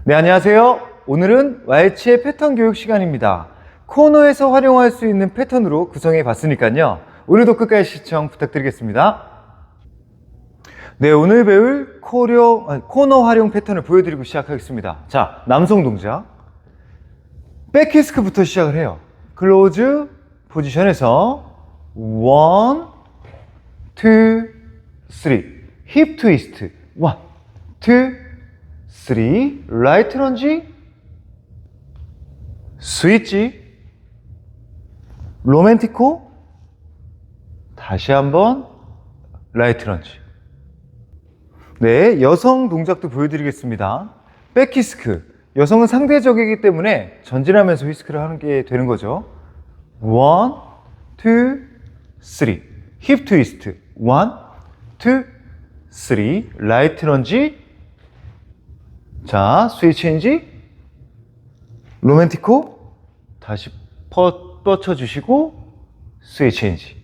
네, 안녕하세요. 오늘은 왈츠의 패턴 교육 시간입니다. 코너에서 활용할 수 있는 패턴으로 구성해 봤으니까요. 오늘도 끝까지 시청 부탁드리겠습니다. 네, 오늘 배울 코너 활용 패턴을 보여드리고 시작하겠습니다. 자, 남성 동작. 백히스크부터 시작을 해요. 클로즈 포지션에서 1, 2, 3. 힙 트위스트. 1, 2, 3. 라이트 런지. 스위치. 로맨티코. 다시 한번 라이트 런지. 네, 여성 동작도 보여드리겠습니다. 백히스크. 여성은 상대적이기 때문에 전진하면서 휘스크를 하는 게 되는 거죠. 1, 2, 3. 힙 트위스트. 1, 2, 3. 라이트 런지. 자, 스위치 체인지. 로맨티코. 다시 뻗쳐주시고 스위치 체인지.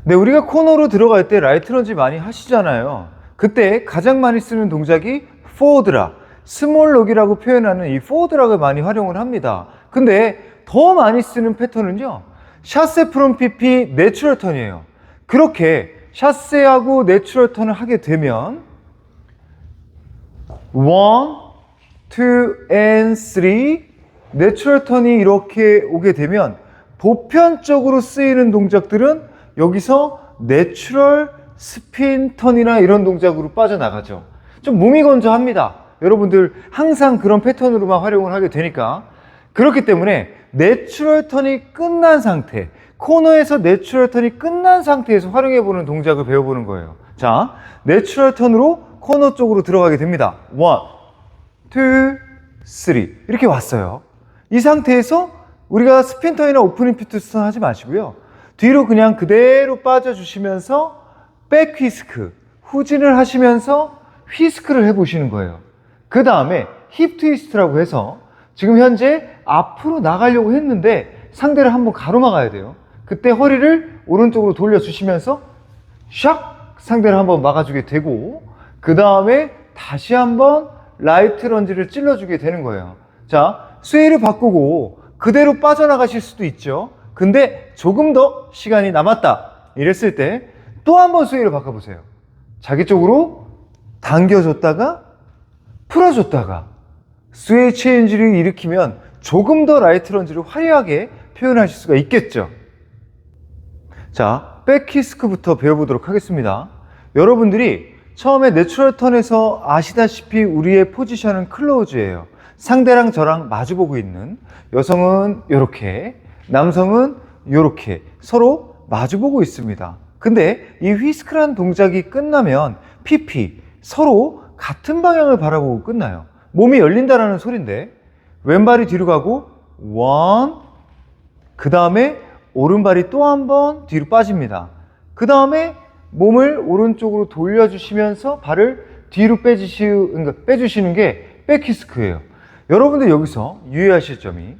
네, 우리가 코너로 들어갈 때 라이트 런지 많이 하시잖아요. 그때 가장 많이 쓰는 동작이 포워드락, 스몰 록이라고 표현하는 이 포워드락을 많이 활용을 합니다. 근데 더 많이 쓰는 패턴은요, 샷세 프롬 PP 내추럴 턴이에요. 그렇게 샷세하고 내추럴 턴을 하게 되면 1, 2, and 3 내추럴 턴이 이렇게 오게 되면 보편적으로 쓰이는 동작들은 여기서 내추럴 스핀 턴이나 이런 동작으로 빠져나가죠. 좀 무미건조합니다. 여러분들 항상 그런 패턴으로만 활용을 하게 되니까. 그렇기 때문에 내추럴 턴이 끝난 상태, 코너에서 내추럴 턴이 끝난 상태에서 활용해 보는 동작을 배워보는 거예요. 자, 내추럴 턴으로 코너 쪽으로 들어가게 됩니다. 1, 2, 3 이렇게 왔어요. 이 상태에서 우리가 스핀 턴이나 오프닝 피투스 턴 하지 마시고요. 뒤로 그냥 그대로 빠져주시면서 백 휘스크, 후진을 하시면서 휘스크를 해보시는 거예요. 그 다음에 힙 트위스트라고 해서 지금 현재 앞으로 나가려고 했는데 상대를 한번 가로막아야 돼요. 그때 허리를 오른쪽으로 돌려주시면서 샥 상대를 한번 막아주게 되고, 그 다음에 다시 한번 라이트 런지를 찔러주게 되는 거예요. 자, 스웨이를 바꾸고 그대로 빠져나가실 수도 있죠. 근데 조금 더 시간이 남았다 이랬을 때 또 한번 스웨이를 바꿔보세요. 자기 쪽으로 당겨줬다가 풀어줬다가 스웨이 체인지를 일으키면 조금 더 라이트 런지를 화려하게 표현하실 수가 있겠죠. 자, 백히스크부터 배워보도록 하겠습니다. 여러분들이 처음에 내추럴 턴에서 아시다시피 우리의 포지션은 클로즈예요. 상대랑 저랑 마주보고 있는, 여성은 이렇게, 남성은 이렇게 서로 마주보고 있습니다. 근데 이 휘스크란 동작이 끝나면 PP, 서로 같은 방향을 바라보고 끝나요. 몸이 열린다는 소리인데 왼발이 뒤로 가고 1, 그 다음에 오른발이 또 한 번 뒤로 빠집니다. 그 다음에 몸을 오른쪽으로 돌려주시면서 발을 뒤로 빼주시는 게 백히스크예요. 여러분들 여기서 유의하실 점이,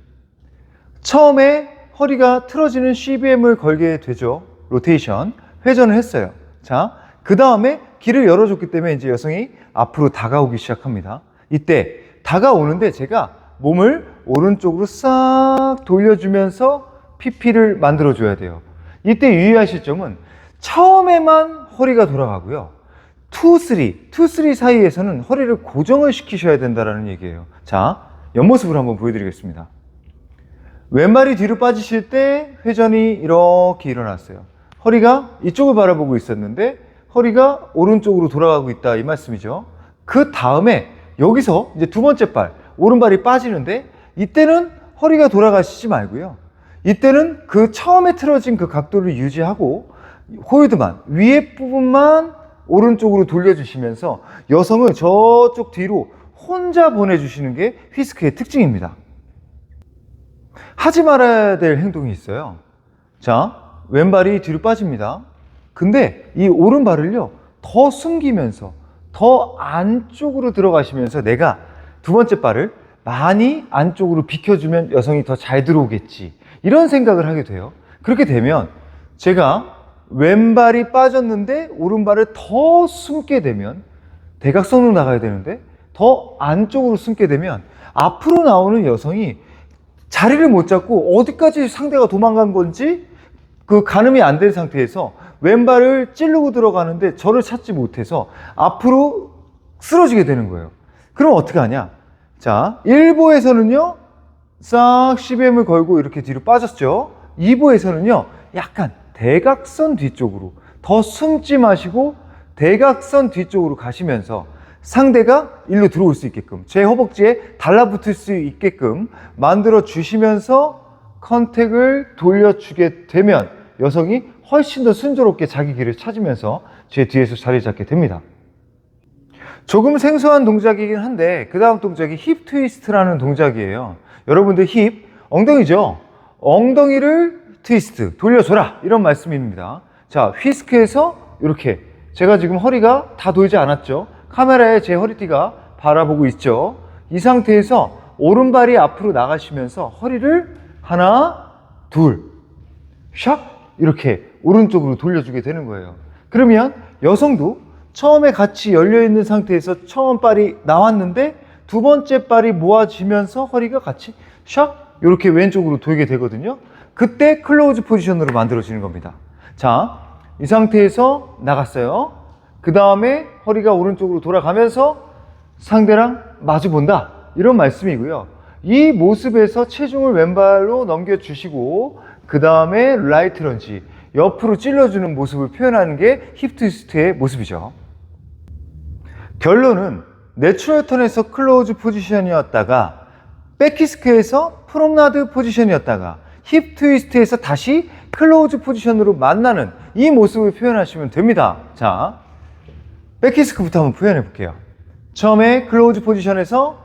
처음에 허리가 틀어지는 CBM을 걸게 되죠. 로테이션, 회전을 했어요. 자, 그 다음에 길을 열어줬기 때문에 이제 여성이 앞으로 다가오기 시작합니다. 이때 다가오는데 제가 몸을 오른쪽으로 싹 돌려주면서 PP를 만들어줘야 돼요. 이때 유의하실 점은 처음에만 허리가 돌아가고요. 2, 3 사이에서는 허리를 고정을 시키셔야 된다는 얘기예요. 자, 옆모습으로 한번 보여드리겠습니다. 왼발이 뒤로 빠지실 때 회전이 이렇게 일어났어요. 허리가 이쪽을 바라보고 있었는데 허리가 오른쪽으로 돌아가고 있다 이 말씀이죠. 그 다음에 여기서 이제 두 번째 발, 오른발이 빠지는데 이때는 허리가 돌아가시지 말고요. 이때는 그 처음에 틀어진 그 각도를 유지하고 홀드만, 위에 부분만 오른쪽으로 돌려주시면서 여성을 저쪽 뒤로 혼자 보내주시는 게 휘스크의 특징입니다. 하지 말아야 될 행동이 있어요. 자, 왼발이 뒤로 빠집니다. 근데 이 오른발을요, 더 숨기면서 더 안쪽으로 들어가시면서 내가 두 번째 발을 많이 안쪽으로 비켜주면 여성이 더 잘 들어오겠지, 이런 생각을 하게 돼요. 그렇게 되면 제가 왼발이 빠졌는데 오른발을 더 숨게 되면 대각선으로 나가야 되는데 더 안쪽으로 숨게 되면 앞으로 나오는 여성이 자리를 못 잡고 어디까지 상대가 도망간 건지 그 가늠이 안 된 상태에서 왼발을 찌르고 들어가는데 저를 찾지 못해서 앞으로 쓰러지게 되는 거예요. 그럼 어떻게 하냐? 자, 1보에서는요, 싹 CBM을 걸고 이렇게 뒤로 빠졌죠. 2보에서는요, 약간 대각선 뒤쪽으로 더 숨지 마시고 대각선 뒤쪽으로 가시면서 상대가 일로 들어올 수 있게끔 제 허벅지에 달라붙을 수 있게끔 만들어 주시면서 컨택을 돌려주게 되면 여성이 훨씬 더 순조롭게 자기 길을 찾으면서 제 뒤에서 자리 잡게 됩니다. 조금 생소한 동작이긴 한데 그 다음 동작이 힙 트위스트라는 동작이에요. 여러분들 힙, 엉덩이죠? 엉덩이를 트위스트, 돌려줘라, 이런 말씀입니다. 자, 휘스크에서 이렇게, 제가 지금 허리가 다 돌지 않았죠? 카메라에 제 허리띠가 바라보고 있죠? 이 상태에서 오른발이 앞으로 나가시면서 허리를 하나, 둘, 샥, 이렇게 오른쪽으로 돌려주게 되는 거예요. 그러면 여성도 처음에 같이 열려있는 상태에서 처음 발이 나왔는데 두 번째 발이 모아지면서 허리가 같이 샥, 이렇게 왼쪽으로 돌게 되거든요. 그때 클로우즈 포지션으로 만들어지는 겁니다. 자, 이 상태에서 나갔어요. 그 다음에 허리가 오른쪽으로 돌아가면서 상대랑 마주 본다, 이런 말씀이고요. 이 모습에서 체중을 왼발로 넘겨주시고 그 다음에 라이트 런지, 옆으로 찔러주는 모습을 표현하는 게 힙 트위스트의 모습이죠. 결론은 내추럴 턴에서 클로우즈 포지션이었다가 백키스크에서 프롬나드 포지션이었다가 힙 트위스트에서 다시 클로우즈 포지션으로 만나는 이 모습을 표현하시면 됩니다. 자, 백키스크부터 한번 표현해 볼게요. 처음에 클로우즈 포지션에서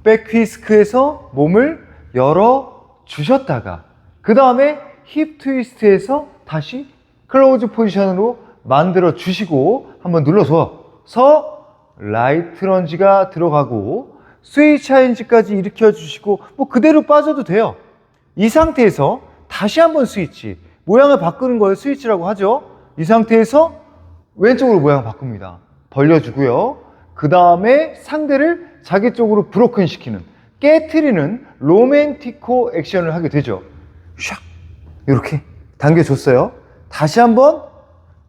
백키스크에서 몸을 열어 주셨다가 그 다음에 힙 트위스트에서 다시 클로우즈 포지션으로 만들어 주시고 한번 눌러줘서 라이트 런지가 들어가고 스웨이 차인지까지 일으켜 주시고 뭐 그대로 빠져도 돼요. 이 상태에서 다시 한번 스위치, 모양을 바꾸는 걸 스위치라고 하죠. 이 상태에서 왼쪽으로 모양 바꿉니다. 벌려주고요. 그 다음에 상대를 자기 쪽으로 브로큰 시키는, 깨트리는 로맨티코 액션을 하게 되죠. 샥, 이렇게 당겨줬어요. 다시 한번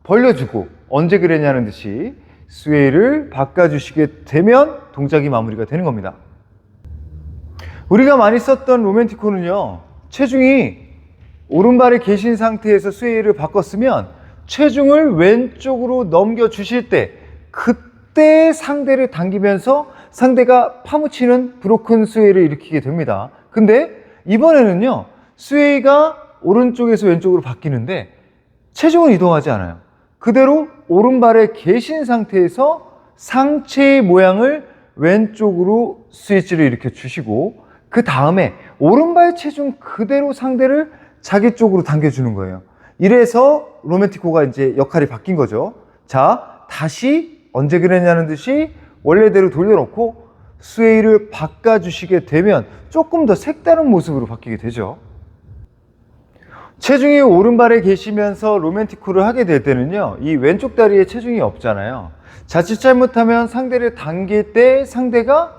벌려주고, 언제 그랬냐는 듯이 스웨이를 바꿔주시게 되면 동작이 마무리가 되는 겁니다. 우리가 많이 썼던 로맨티코는요, 체중이 오른발에 계신 상태에서 스웨이를 바꿨으면 체중을 왼쪽으로 넘겨주실 때 그때 상대를 당기면서 상대가 파묻히는 브로큰 스웨이를 일으키게 됩니다. 근데 이번에는요, 스웨이가 오른쪽에서 왼쪽으로 바뀌는데 체중은 이동하지 않아요. 그대로 오른발에 계신 상태에서 상체의 모양을 왼쪽으로 스위치를 일으켜 주시고 그 다음에 오른발 체중 그대로 상대를 자기 쪽으로 당겨주는 거예요. 이래서 로맨티코가 이제 역할이 바뀐 거죠. 자, 다시 언제 그랬냐는 듯이 원래대로 돌려놓고 스웨이를 바꿔주시게 되면 조금 더 색다른 모습으로 바뀌게 되죠. 체중이 오른발에 계시면서 로맨티코를 하게 될 때는요, 이 왼쪽 다리에 체중이 없잖아요. 자칫 잘못하면 상대를 당길 때 상대가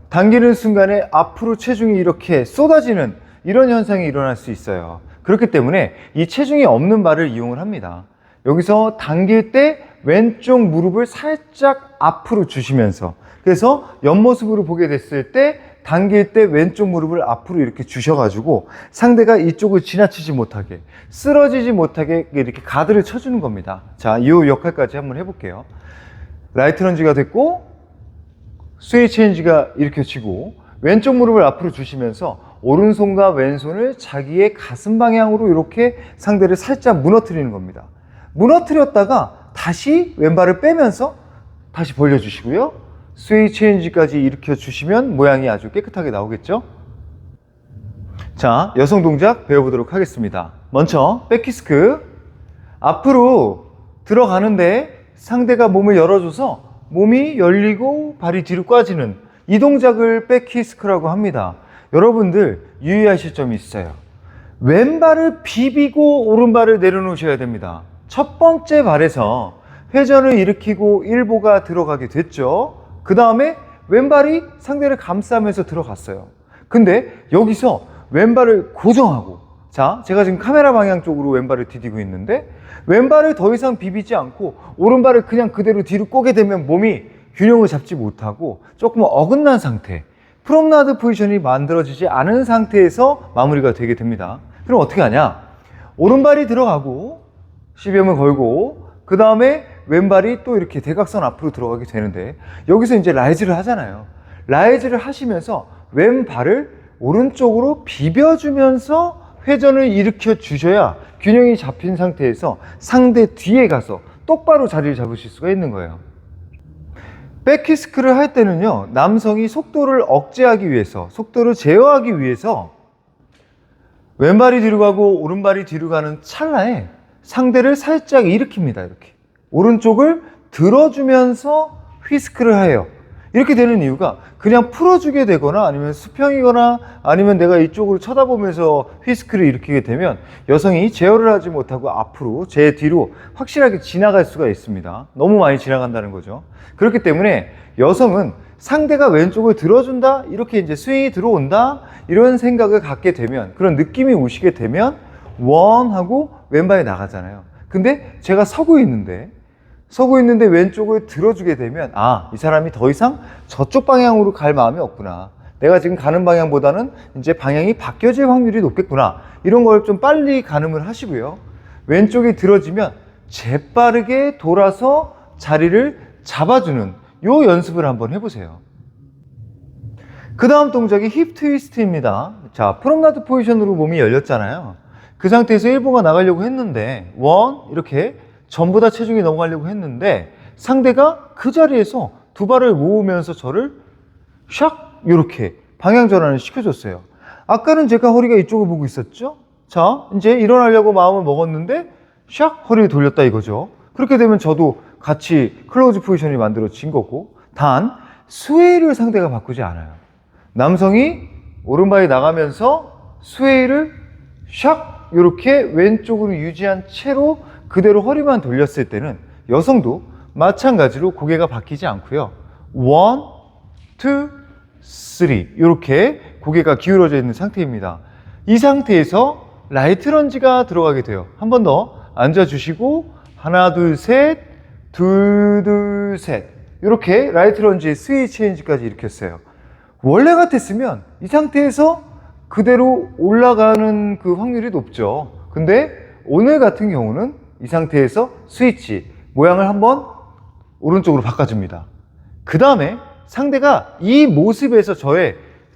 당기는 순간에 앞으로 체중이 이렇게 쏟아지는 이런 현상이 일어날 수 있어요. 그렇기 때문에 이 체중이 없는 발을 이용을 합니다. 여기서 당길 때 왼쪽 무릎을 살짝 앞으로 주시면서, 그래서 옆모습으로 보게 됐을 때 당길 때 왼쪽 무릎을 앞으로 이렇게 주셔가지고 상대가 이쪽을 지나치지 못하게, 쓰러지지 못하게 이렇게 가드를 쳐주는 겁니다. 자, 이 역할까지 한번 해볼게요. 라이트 런지가 됐고 스웨이 체인지가 일으켜지고 왼쪽 무릎을 앞으로 주시면서 오른손과 왼손을 자기의 가슴 방향으로 이렇게 상대를 살짝 무너뜨리는 겁니다. 무너뜨렸다가 다시 왼발을 빼면서 다시 벌려주시고요. 스웨이 체인지까지 일으켜 주시면 모양이 아주 깨끗하게 나오겠죠? 자, 여성 동작 배워보도록 하겠습니다. 먼저 백키스크, 앞으로 들어가는데 상대가 몸을 열어줘서 몸이 열리고 발이 뒤로 꽈지는 이 동작을 백키스크라고 합니다. 여러분들 유의하실 점이 있어요. 왼발을 비비고 오른발을 내려놓으셔야 됩니다. 첫 번째 발에서 회전을 일으키고 일보가 들어가게 됐죠. 그 다음에 왼발이 상대를 감싸면서 들어갔어요. 근데 여기서 왼발을 고정하고, 자, 제가 지금 카메라 방향 쪽으로 왼발을 디디고 있는데 왼발을 더 이상 비비지 않고 오른발을 그냥 그대로 뒤로 꼬게 되면 몸이 균형을 잡지 못하고 조금 어긋난 상태, 프롬나드 포지션이 만들어지지 않은 상태에서 마무리가 되게 됩니다. 그럼 어떻게 하냐? 오른발이 들어가고 10염을 걸고 그 다음에 왼발이 또 이렇게 대각선 앞으로 들어가게 되는데 여기서 이제 라이즈를 하잖아요. 라이즈를 하시면서 왼발을 오른쪽으로 비벼주면서 회전을 일으켜 주셔야 균형이 잡힌 상태에서 상대 뒤에 가서 똑바로 자리를 잡으실 수가 있는 거예요. 백키스크를 할 때는요, 남성이 속도를 억제하기 위해서, 속도를 제어하기 위해서 왼발이 뒤로 가고 오른발이 뒤로 가는 찰나에 상대를 살짝 일으킵니다. 이렇게 오른쪽을 들어주면서 휘스크를 해요. 이렇게 되는 이유가 그냥 풀어주게 되거나 아니면 수평이거나 아니면 내가 이쪽으로 쳐다보면서 휘스크를 일으키게 되면 여성이 제어를 하지 못하고 앞으로 제 뒤로 확실하게 지나갈 수가 있습니다. 너무 많이 지나간다는 거죠. 그렇기 때문에 여성은 상대가 왼쪽을 들어준다, 이렇게 이제 스윙이 들어온다, 이런 생각을 갖게 되면, 그런 느낌이 오시게 되면 원 하고 왼발이 나가잖아요. 근데 제가 서고 있는데 왼쪽을 들어주게 되면 아, 이 사람이 더 이상 저쪽 방향으로 갈 마음이 없구나, 내가 지금 가는 방향보다는 이제 방향이 바뀌어질 확률이 높겠구나, 이런 걸 좀 빨리 가늠을 하시고요. 왼쪽이 들어지면 재빠르게 돌아서 자리를 잡아주는 요 연습을 한번 해보세요. 그 다음 동작이 힙 트위스트입니다. 자, 프롬나드 포지션으로 몸이 열렸잖아요. 그 상태에서 일보가 나가려고 했는데 이렇게 전부 다 체중이 넘어가려고 했는데 상대가 그 자리에서 두 발을 모으면서 저를 샥 이렇게 방향 전환을 시켜줬어요. 아까는 제가 허리가 이쪽을 보고 있었죠. 자, 이제 일어나려고 마음을 먹었는데 샥 허리를 돌렸다 이거죠. 그렇게 되면 저도 같이 클로즈 포지션이 만들어진 거고, 단 스웨이를 상대가 바꾸지 않아요. 남성이 오른발이 나가면서 스웨이를 샥 이렇게 왼쪽으로 유지한 채로 그대로 허리만 돌렸을 때는 여성도 마찬가지로 고개가 바뀌지 않고요. 1, 2, 3 이렇게 고개가 기울어져 있는 상태입니다. 이 상태에서 라이트 런지가 들어가게 돼요. 한 번 더 앉아주시고 하나, 둘, 셋, 둘, 셋 이렇게 라이트 런지의 스웨이 체인지까지 일으켰어요. 원래 같았으면 이 상태에서 그대로 올라가는 그 확률이 높죠. 근데 오늘 같은 경우는 이 상태에서 스위치 모양을 한번 오른쪽으로 바꿔줍니다. 그 다음에 상대가 이 모습에서 저의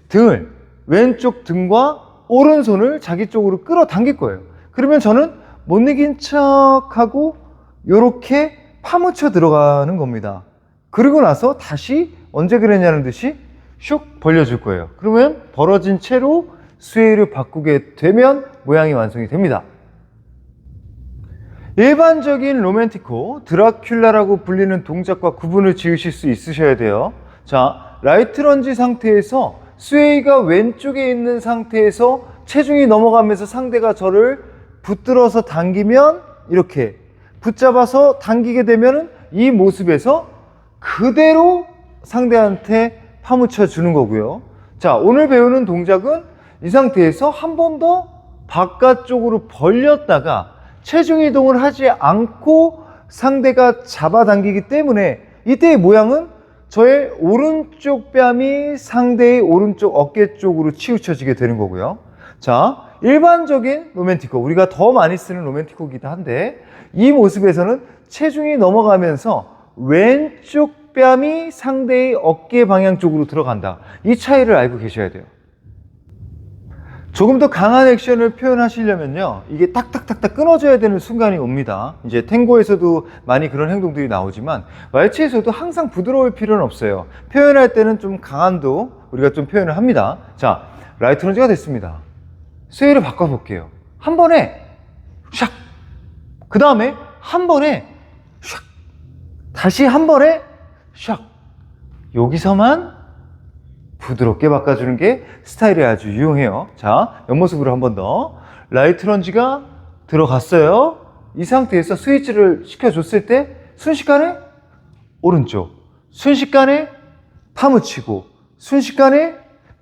등을, 왼쪽 등과 오른손을 자기 쪽으로 끌어당길 거예요. 그러면 저는 못 이긴 척하고 이렇게 파묻혀 들어가는 겁니다. 그리고 나서 다시 언제 그랬냐는 듯이 슉 벌려줄 거예요. 그러면 벌어진 채로 스웨이를 바꾸게 되면 모양이 완성이 됩니다. 일반적인 로맨티코, 드라큘라라고 불리는 동작과 구분을 지으실 수 있으셔야 돼요. 자, 라이트 런지 상태에서 스웨이가 왼쪽에 있는 상태에서 체중이 넘어가면서 상대가 저를 붙들어서 당기면 이렇게 붙잡아서 당기게 되면 이 모습에서 그대로 상대한테 파묻혀 주는 거고요. 자, 오늘 배우는 동작은 이 상태에서 한 번 더 바깥쪽으로 벌렸다가 체중 이동을 하지 않고 상대가 잡아당기기 때문에 이때의 모양은 저의 오른쪽 뺨이 상대의 오른쪽 어깨 쪽으로 치우쳐지게 되는 거고요. 자, 일반적인 로맨티코, 우리가 더 많이 쓰는 로맨티코이기도 한데 이 모습에서는 체중이 넘어가면서 왼쪽 뺨이 상대의 어깨 방향 쪽으로 들어간다. 이 차이를 알고 계셔야 돼요. 조금 더 강한 액션을 표현하시려면요, 이게 딱딱딱딱 끊어져야 되는 순간이 옵니다. 이제 탱고에서도 많이 그런 행동들이 나오지만 왈츠에서도 항상 부드러울 필요는 없어요. 표현할 때는 좀 강함도 우리가 좀 표현을 합니다. 자, 라이트 런지가 됐습니다. 스웨이를 바꿔볼게요. 한 번에 샥, 그 다음에 한 번에 샥, 다시 한 번에 샥. 여기서만 부드럽게 바꿔주는 게 스타일이 아주 유용해요. 자, 옆모습으로 한 번 더. 라이트 런지가 들어갔어요. 이 상태에서 스위치를 시켜줬을 때 순식간에 오른쪽, 순식간에 파묻히고 순식간에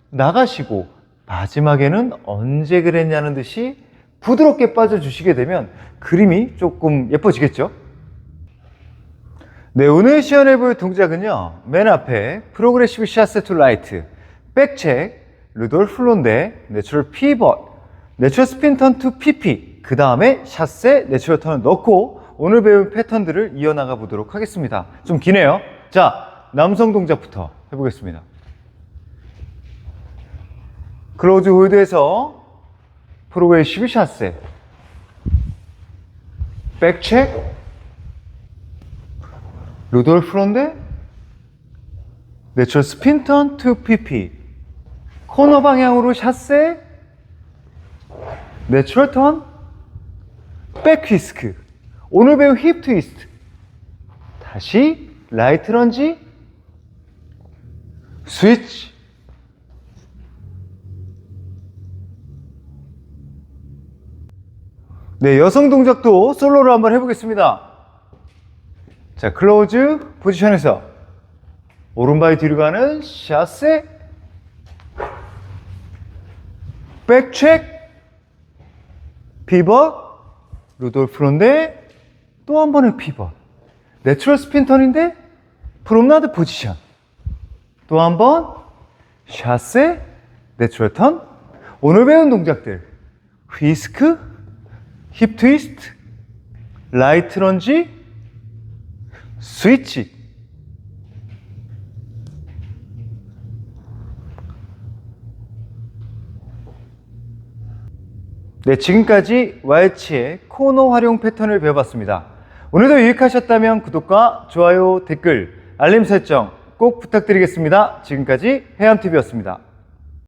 나가시고 마지막에는 언제 그랬냐는 듯이 부드럽게 빠져주시게 되면 그림이 조금 예뻐지겠죠? 네, 오늘 시연해볼 동작은요, 맨 앞에 프로그레시브 샷세 투 라이트, 백책, 루돌프 론데, 내추럴 피벗, 내추럴 스핀 턴 투 PP, 그 다음에 샷세, 내추럴 턴을 넣고 오늘 배운 패턴들을 이어나가 보도록 하겠습니다. 좀 기네요. 자, 남성 동작부터 해보겠습니다. 클로즈 홀드에서 프로그레시브 샷세, 백책, 루돌프 론데, 내추럴 스핀 턴 투 PP, 코너 방향으로 샷세, 내추럴 턴, 백 휘스크, 오늘 배운 힙 트위스트, 다시 라이트 런지, 스위치. 네, 여성 동작도 솔로로 한번 해보겠습니다. 자, 클로즈 포지션에서 오른발이 뒤로 가는 샷세, 백책, 피벗, 루돌프 론데, 또 한 번의 피벗, 내추럴 스핀 턴인데 프롬나드 포지션, 또 한 번 샷세, 내추럴 턴. 오늘 배운 동작들 휘스크, 힙 트위스트, 라이트 런지, 스위치. 네, 지금까지 왈츠의 코너 활용 패턴을 배워봤습니다. 오늘도 유익하셨다면 구독과 좋아요, 댓글, 알림 설정 꼭 부탁드리겠습니다. 지금까지 해암TV였습니다.